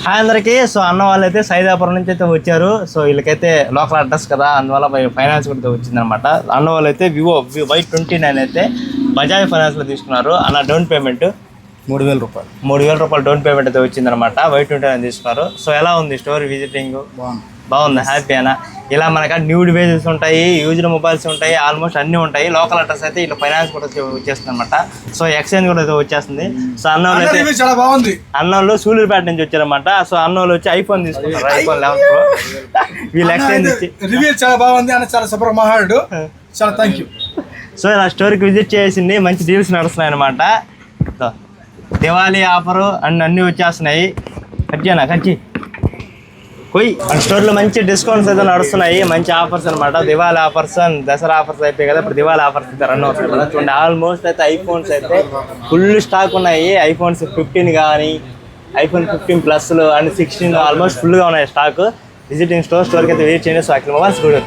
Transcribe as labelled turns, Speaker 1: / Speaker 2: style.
Speaker 1: Hi అందరికీ. So అన్న వాళ్ళు అయితే సైదాపురం నుంచి అయితే వచ్చారు. సో వీళ్ళకైతే లోకల్ అడ్రస్ కదా, అందువల్ల ఫైనాన్స్ కూడా వచ్చిందనమాట. అన్న వాళ్ళు అయితే వివో Y29 అయితే బజాజ్ ఫైనాన్స్లో తీసుకున్నారు. అన్న డౌన్ పేమెంట్
Speaker 2: 3,000 రూపాయలు.
Speaker 1: 3,000 రూపాయలు డౌన్ పేమెంట్ అయితే వచ్చిందనమాట. Y29 తీసుకున్నారు. సో ఎలా ఉంది స్టోరీ విజిటింగ్? బాగుంది, హ్యాపీ అన్న. ఇలా మనకు న్యూడ్ వేజెస్ ఉంటాయి, యూజ్డ్ మొబైల్స్ ఉంటాయి, ఆల్మోస్ట్ అన్నీ ఉంటాయి. లోకల్ అడ్రస్ అయితే ఇట్లా ఫైనాన్స్ కూడా వచ్చేస్తుంది అనమాట. సో ఎక్స్చేంజ్ కూడా అయితే వచ్చేస్తుంది. సో అన్నోళ్ళు అయితే
Speaker 2: చాలా బాగుంది.
Speaker 1: అన్నోళ్ళు సూలూరుపేట నుంచి వచ్చారన్నమాట. సో అన్నోళ్ళు వచ్చి ఐఫోన్ తీసుకుంటారు, iPhone 11 Pro. వీళ్ళు ఎక్స్చేంజ్ ఇచ్చి
Speaker 2: రివ్యూ చాలా బాగుంది అన్న, చాలా సూపర్ మహాడు, చాలా థ్యాంక్ యూ.
Speaker 1: సో ఇలా స్టోర్కి విజిట్ చేసింది. మంచి డీల్స్ నడుస్తున్నాయి అనమాట. దివాళీ ఆఫరు అన్నీ వచ్చేస్తున్నాయి. కచ్చి పోయి మన స్టోర్లో మంచి డిస్కౌంట్స్ అయితే నడుస్తున్నాయి, మంచి ఆఫర్స్ అనమాట. Diwali offers and Dasara offers అయిపోయి కదా, ఇప్పుడు దివాళీ ఆఫర్స్ అయితే రన్ అవుతుంది కదా. చూడండి, ఆల్మోస్ట్ అయితే ఐఫోన్స్ అయితే ఫుల్ స్టాక్ ఉన్నాయి. ఐఫోన్స్ 15 కానీ iPhone 15 ప్లస్లు అండ్ 16 ఆల్మోస్ట్ ఫుల్గా ఉన్నాయి స్టాక్. విజిటింగ్ స్టోర్కి అయితే విజిట్ చేయండి. సో అక్కడ మొబైల్స్ కూడా